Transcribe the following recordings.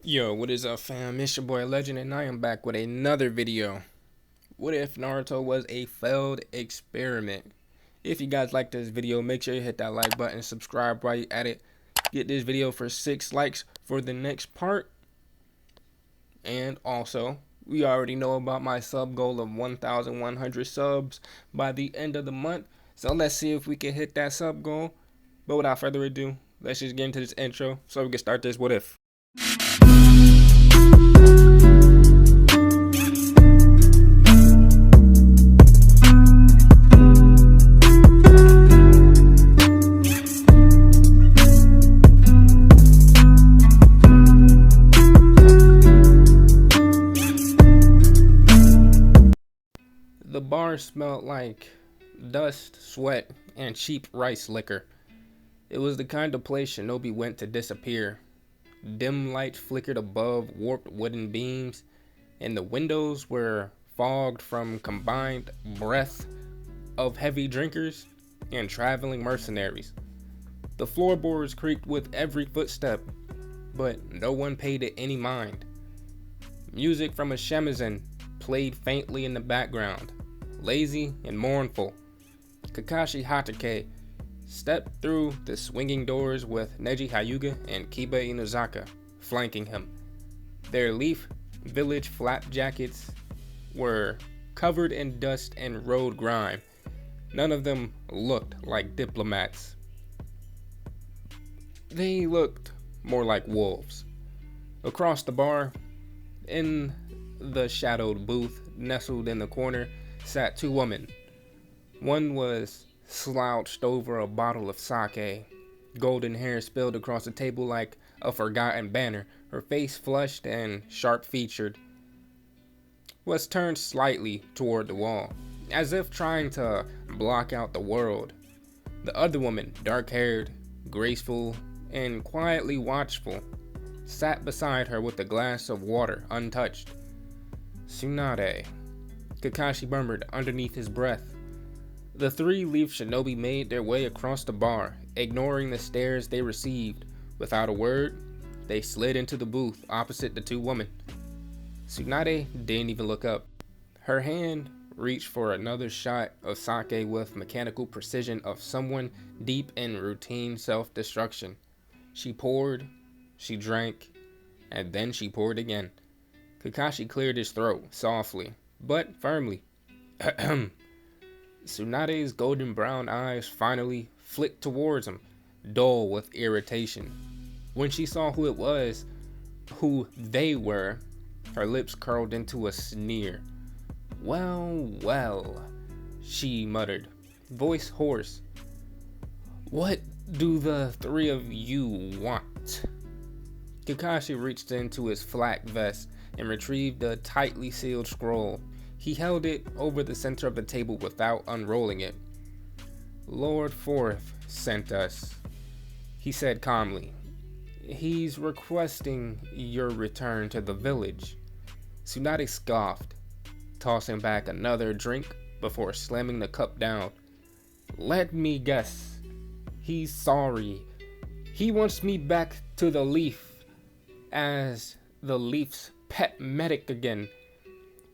Yo, what is up, fam? It's your boy Legend, and I am back with another video. What if Naruto was a failed experiment? If you guys like this video, make sure you hit that like button, subscribe while you at it. Get this video for 6 likes for the next part. And also, we already know about my sub goal of 1,100 subs by the end of the month. So let's see if we can hit that sub goal. But without further ado, let's just get into this intro so we can start this what if. The bar smelled like dust, sweat, and cheap rice liquor. It was the kind of place Shinobi went to disappear. Dim light flickered above warped wooden beams, and the windows were fogged from combined breath of heavy drinkers and traveling mercenaries. The floorboards creaked with every footstep, but no one paid it any mind. Music from a shamisen played faintly in the background, lazy and mournful. Kakashi Hatake stepped through the swinging doors with Neji Hyuga and Kiba Inuzaka flanking him. Their Leaf Village flap jackets were covered in dust and road grime. None of them looked like diplomats. They looked more like wolves. Across the bar, in the shadowed booth nestled in the corner, sat two women. One was slouched over a bottle of sake. Golden hair spilled across the table like a forgotten banner. Her face, flushed and sharp-featured, was turned slightly toward the wall, as if trying to block out the world. The other woman, dark-haired, graceful, and quietly watchful, sat beside her with a glass of water untouched. Tsunade, Kakashi murmured underneath his breath. The three Leaf Shinobi made their way across the bar, ignoring the stares they received. Without a word, they slid into the booth opposite the two women. Tsunade didn't even look up. Her hand reached for another shot of sake with mechanical precision of someone deep in routine self-destruction. She poured, she drank, and then she poured again. Kakashi cleared his throat softly, but firmly. Tsunade's golden brown eyes finally flicked towards him, dull with irritation. When she saw who it was, who they were, her lips curled into a sneer. Well, she muttered, voice hoarse. What do the three of you want? Kakashi reached into his flak vest and retrieved a tightly sealed scroll. He held it over the center of the table without unrolling it. Lord Fourth sent us, he said calmly. He's requesting your return to the village. Tsunade scoffed, tossing back another drink before slamming the cup down. Let me guess. He's sorry. He wants me back to the Leaf as the Leaf's pet medic again.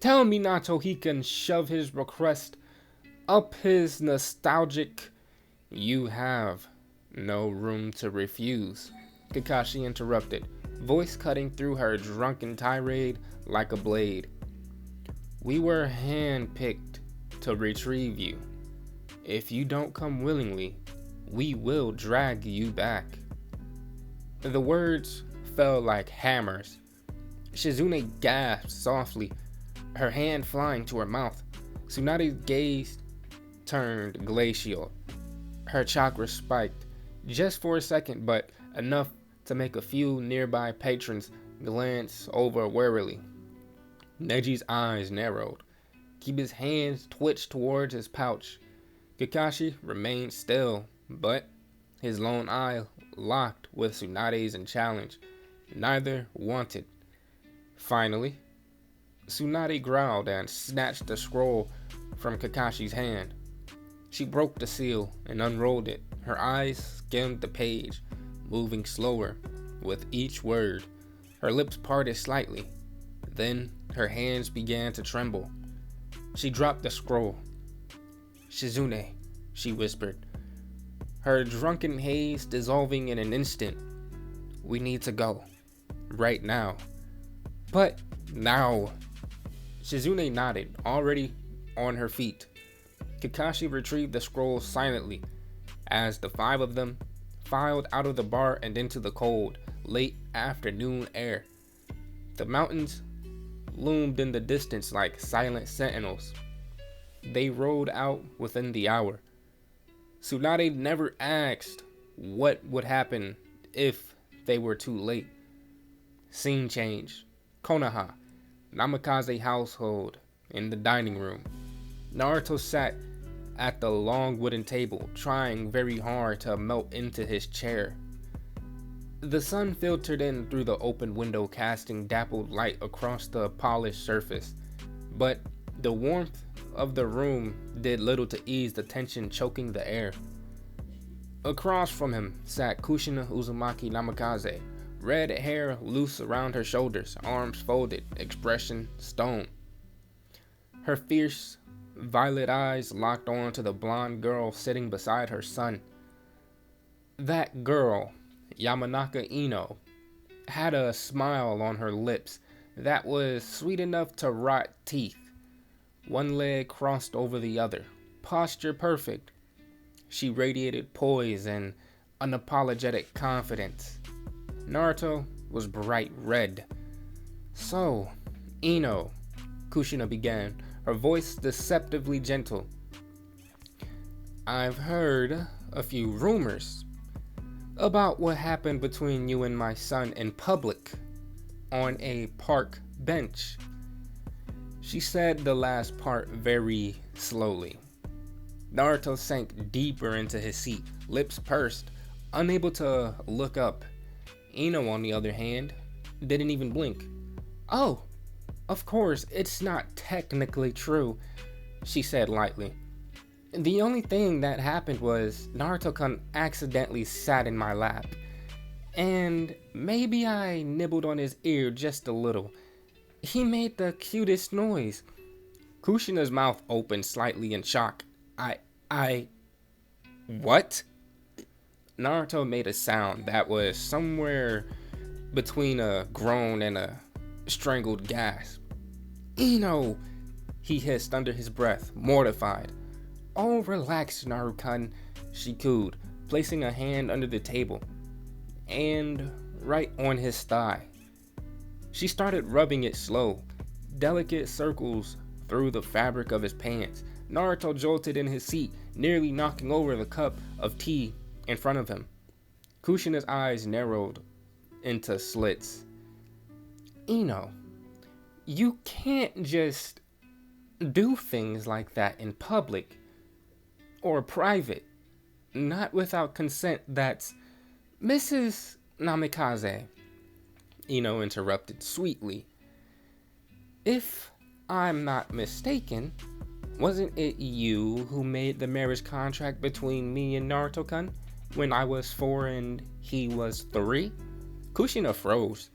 Tell Minato he can shove his request up his nostalgic. You have no room to refuse, Kakashi interrupted, voice cutting through her drunken tirade like a blade. We were handpicked to retrieve you. If you don't come willingly, we will drag you back. The words fell like hammers. Shizune gasped softly, her hand flying to her mouth. Tsunade's gaze turned glacial. Her chakra spiked, just for a second, but enough to make a few nearby patrons glance over warily. Neji's eyes narrowed. Kiba's hands twitched towards his pouch. Kakashi remained still, but his lone eye locked with Tsunade's in challenge. Neither wanted. Finally, Tsunade growled and snatched the scroll from Kakashi's hand. She broke the seal and unrolled it. Her eyes skimmed the page, moving slower with each word. Her lips parted slightly. Then her hands began to tremble. She dropped the scroll. "Shizune," she whispered, her drunken haze dissolving in an instant. "We need to go. Right now." "But now." Shizune nodded, already on her feet. Kakashi retrieved the scroll silently as the five of them filed out of the bar and into the cold, late afternoon air. The mountains loomed in the distance like silent sentinels. They rode out within the hour. Tsunade never asked what would happen if they were too late. Scene change. Konoha, Namikaze household, in the dining room. Naruto sat at the long wooden table, trying very hard to melt into his chair. The sun filtered in through the open window, casting dappled light across the polished surface, but the warmth of the room did little to ease the tension choking the air. Across from him sat Kushina Uzumaki Namikaze, red hair loose around her shoulders, arms folded, expression stone. Her fierce, violet eyes locked on to the blonde girl sitting beside her son. That girl, Yamanaka Ino, had a smile on her lips that was sweet enough to rot teeth. One leg crossed over the other, posture perfect. She radiated poise and unapologetic confidence. Naruto was bright red. "So, Ino," Kushina began, her voice deceptively gentle. "I've heard a few rumors about what happened between you and my son in public on a park bench." She said the last part very slowly. Naruto sank deeper into his seat, lips pursed, unable to look up. Ino, on the other hand, didn't even blink. "Oh, of course, it's not technically true," she said lightly. "The only thing that happened was Naruto-kun accidentally sat in my lap. And maybe I nibbled on his ear just a little. He made the cutest noise." Kushina's mouth opened slightly in shock. What?" Naruto made a sound that was somewhere between a groan and a strangled gasp. "Ino," he hissed under his breath, mortified. "Oh, relax, Naruto-kun," she cooed, placing a hand under the table and right on his thigh. She started rubbing it slow, delicate circles through the fabric of his pants. Naruto jolted in his seat, nearly knocking over the cup of tea in front of him. Kushina's eyes narrowed into slits. "Ino, you can't just do things like that in public or private, not without consent. That's..." "Mrs. Namikaze," Ino interrupted sweetly, "if I'm not mistaken, wasn't it you who made the marriage contract between me and Naruto-kun when I was 4 and he was 3? Kushina froze.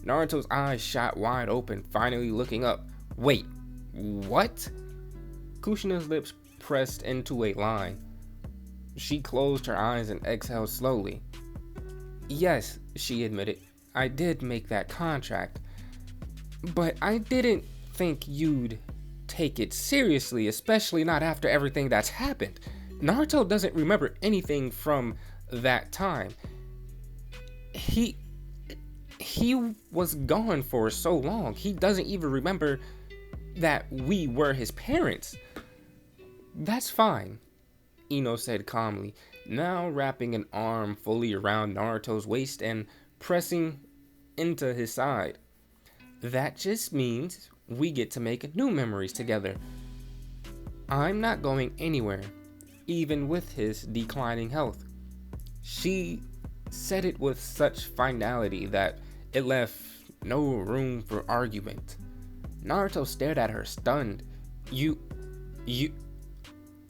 Naruto's eyes shot wide open, finally looking up. "Wait, what?" Kushina's lips pressed into a line. She closed her eyes and exhaled slowly. "Yes," she admitted, "I did make that contract. But I didn't think you'd take it seriously, especially not after everything that's happened. Naruto doesn't remember anything from that time. He was gone for so long. He doesn't even remember that we were his parents." "That's fine," Ino said calmly, now wrapping an arm fully around Naruto's waist and pressing into his side. "That just means we get to make new memories together. I'm not going anywhere, even with his declining health." She said it with such finality that it left no room for argument. Naruto stared at her, stunned. You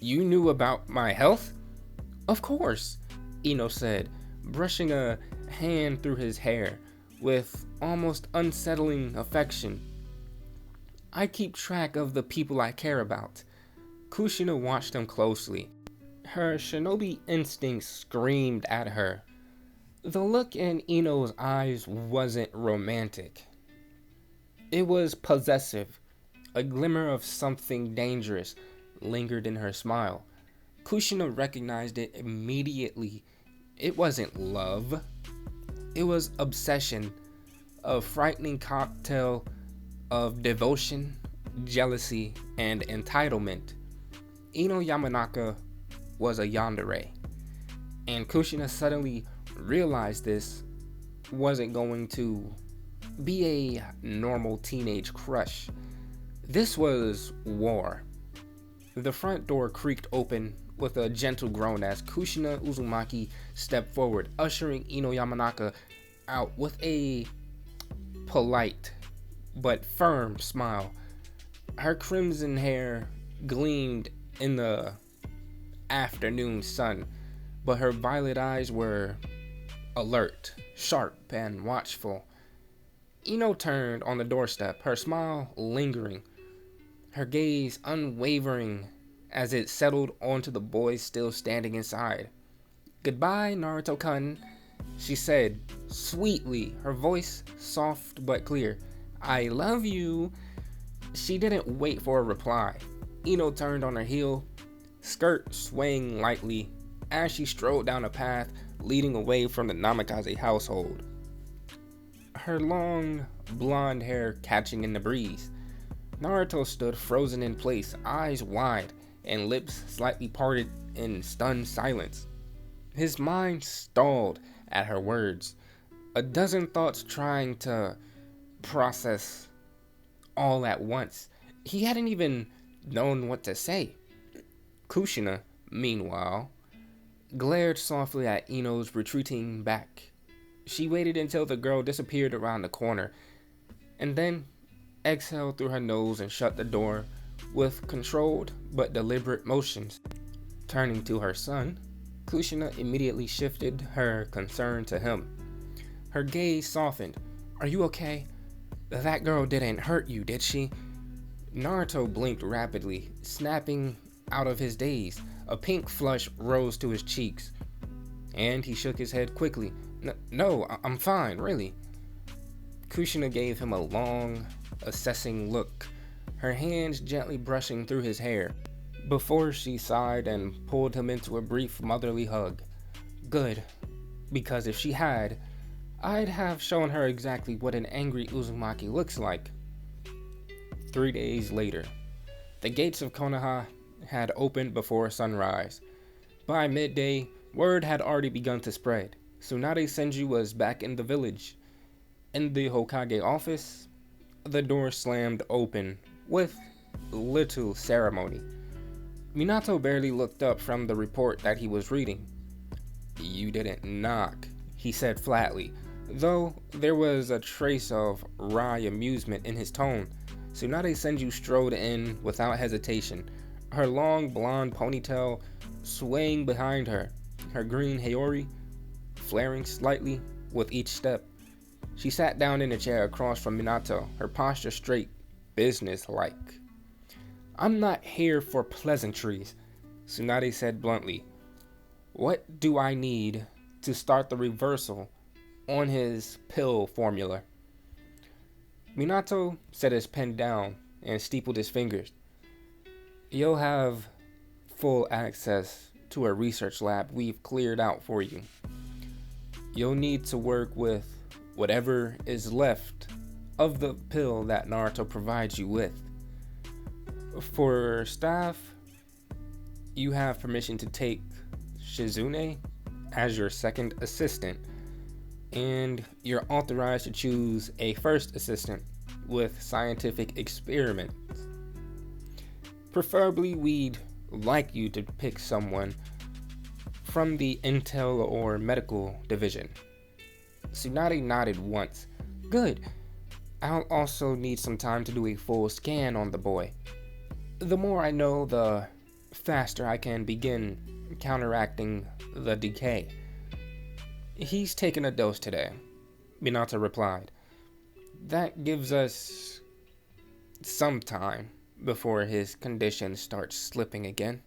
knew about my health?" "Of course," Ino said, brushing a hand through his hair. With almost unsettling affection. I keep track of the people I care about. Kushina watched him closely. Her shinobi instinct screamed at her. The look in Ino's eyes wasn't romantic. It was possessive. A glimmer of something dangerous lingered in her smile. Kushina recognized it immediately. It wasn't love. It was obsession, a frightening cocktail of devotion, jealousy, and entitlement. Ino Yamanaka was a yandere, and Kushina suddenly realized this wasn't going to be a normal teenage crush. This was war. The front door creaked open with a gentle groan as Kushina Uzumaki stepped forward, ushering Ino Yamanaka out with a polite but firm smile. Her crimson hair gleamed in the afternoon sun, but her violet eyes were alert, sharp, and watchful. Ino turned on the doorstep, her smile lingering, her gaze unwavering as it settled onto the boy still standing inside. "Goodbye, Naruto-kun," she said sweetly, her voice soft but clear. "I love you." She didn't wait for a reply. Ino turned on her heel, skirt swaying lightly as she strode down a path leading away from the Namikaze household, her long blonde hair catching in the breeze. Naruto stood frozen in place, eyes wide and lips slightly parted in stunned silence. His mind stalled at her words, a dozen thoughts trying to process all at once. He hadn't even known what to say. Kushina, meanwhile, glared softly at Ino's retreating back. She waited until the girl disappeared around the corner, and then exhaled through her nose and shut the door with controlled but deliberate motions. Turning to her son, Kushina immediately shifted her concern to him. Her gaze softened. "Are you okay? That girl didn't hurt you, did she?" Naruto blinked rapidly, snapping out of his daze. A pink flush rose to his cheeks, and he shook his head quickly. No, I'm fine, really." Kushina gave him a long, assessing look, her hands gently brushing through his hair, before she sighed and pulled him into a brief motherly hug. "Good, because if she had, I'd have shown her exactly what an angry Uzumaki looks like." 3 days later, the gates of Konoha had opened before sunrise. By midday, word had already begun to spread. Tsunade Senju was back in the village. In the Hokage office, the door slammed open with little ceremony. Minato barely looked up from the report that he was reading. "You didn't knock," he said flatly, though there was a trace of wry amusement in his tone. Tsunade Senju strode in without hesitation, her long blonde ponytail swaying behind her, her green haori flaring slightly with each step. She sat down in a chair across from Minato, her posture straight, businesslike. "I'm not here for pleasantries," Tsunade said bluntly. "What do I need to start the reversal on his pill formula?" Minato set his pen down and steepled his fingers. "You'll have full access to a research lab we've cleared out for you. You'll need to work with whatever is left of the pill that Naruto provides you with. For staff, you have permission to take Shizune as your second assistant, and you're authorized to choose a first assistant with scientific experiments. Preferably, we'd like you to pick someone from the Intel or Medical Division." Tsunade nodded once. "Good. I'll also need some time to do a full scan on the boy. The more I know, the faster I can begin counteracting the decay." "He's taken a dose today," Minato replied. That gives us some time before his condition starts slipping again.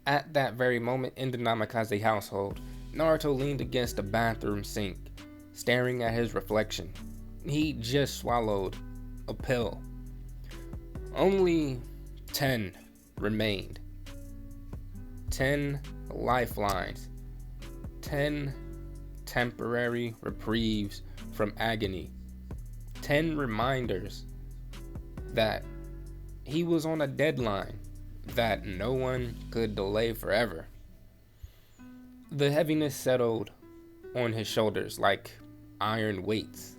At that very moment in the Namikaze household, Naruto leaned against the bathroom sink, staring at his reflection. He just swallowed a pill. Only 10 remained. 10 lifelines. 10 temporary reprieves from agony. 10 reminders that he was on a deadline that no one could delay forever. The heaviness settled on his shoulders like iron weights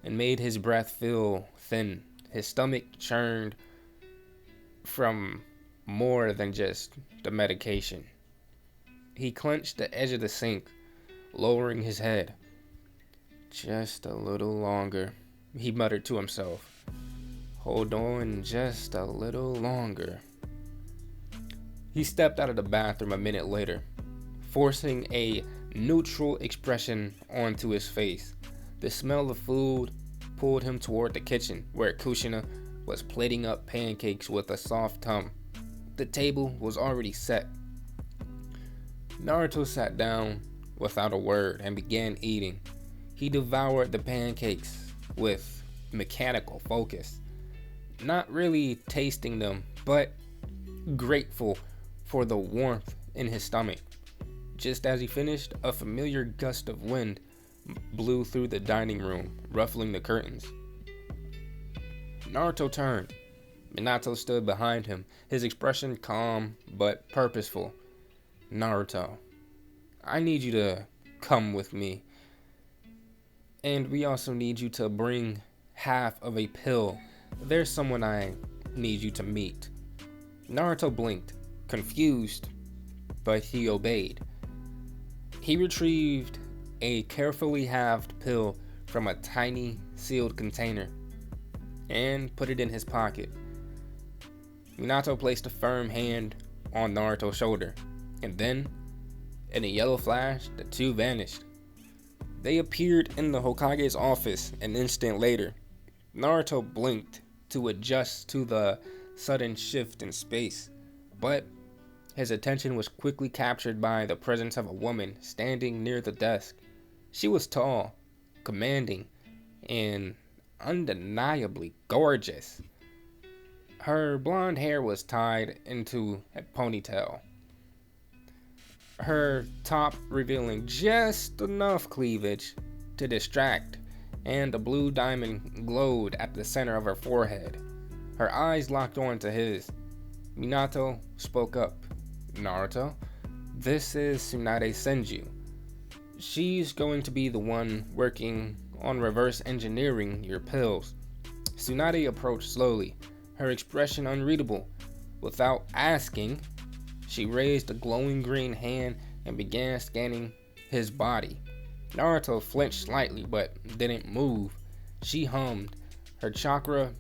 and made his breath feel thin. His stomach churned from more than just the medication. He clenched the edge of the sink, lowering his head. Just a little longer, he muttered to himself. Hold on just a little longer. He stepped out of the bathroom a minute later, forcing a neutral expression onto his face. The smell of food pulled him toward the kitchen, where Kushina was plating up pancakes with a soft hum. The table was already set. Naruto sat down without a word and began eating. He devoured the pancakes with mechanical focus, not really tasting them, but grateful for the warmth in his stomach. Just as he finished, a familiar gust of wind blew through the dining room, ruffling the curtains. Naruto turned. Minato stood behind him, his expression calm but purposeful. Naruto, I need you to come with me. And we also need you to bring half of a pill. There's someone I need you to meet. Naruto blinked, confused, but he obeyed. He retrieved a carefully halved pill from a tiny sealed container and put it in his pocket. Minato placed a firm hand on Naruto's shoulder, and then, in a yellow flash, the two vanished. They appeared in the Hokage's office an instant later. Naruto blinked to adjust to the sudden shift in space, but his attention was quickly captured by the presence of a woman standing near the desk. She was tall, commanding, and undeniably gorgeous. Her blonde hair was tied into a ponytail, her top revealing just enough cleavage to distract, and a blue diamond glowed at the center of her forehead. Her eyes locked onto his. Minato spoke up. Naruto, this is Tsunade Senju. She's going to be the one working on reverse engineering your pills. Tsunade approached slowly, her expression unreadable. Without asking, she raised a glowing green hand and began scanning his body. Naruto flinched slightly but didn't move. She hummed. Her chakra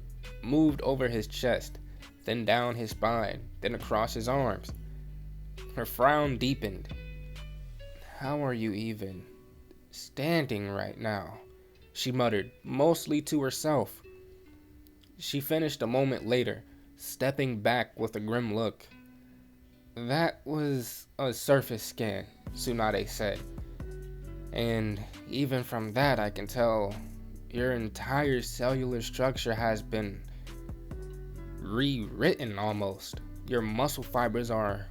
moved over his chest, then down his spine, then across his arms. Her frown deepened. How are you even standing right now? She muttered, mostly to herself. She finished a moment later, stepping back with a grim look. That was a surface scan, Tsunade said. And even from that, I can tell your entire cellular structure has been rewritten almost. Your muscle fibers are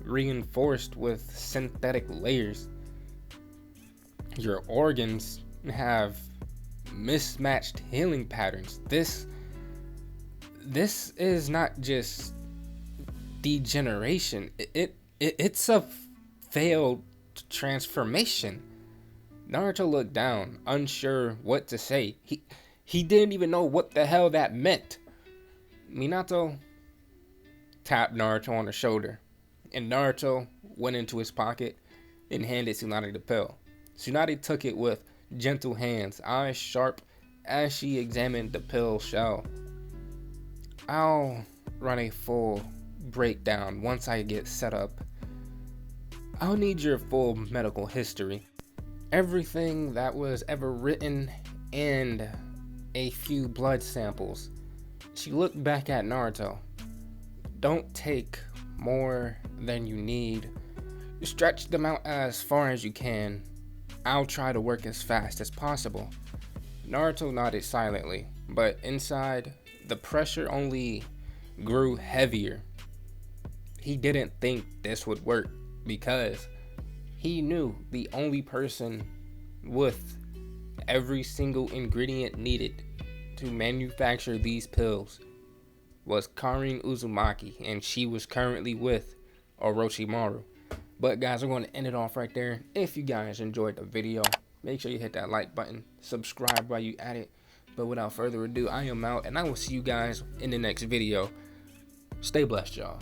reinforced with synthetic layers. Your organs have mismatched healing patterns. This is not just degeneration. It's a failed transformation. Naruto looked down, unsure what to say. He didn't even know what the hell that meant. Minato tapped Naruto on the shoulder, and Naruto went into his pocket and handed Tsunade the pill. Tsunade took it with gentle hands, eyes sharp as she examined the pill shell. I'll run a full breakdown once I get set up. I'll need your full medical history. everything that was ever written and a few blood samples. She looked back at Naruto. Don't take more than you need. Stretch them out as far as you can. I'll try to work as fast as possible. Naruto nodded silently, but inside, the pressure only grew heavier. He didn't think this would work because he knew the only person with every single ingredient needed to manufacture these pills was Karin Uzumaki, and she was currently with Orochimaru. But guys, I'm going to end it off right there. If you guys enjoyed the video, make sure you hit that like button, subscribe while you at it. But without further ado, I am out, and I will see you guys in the next video. Stay blessed, y'all.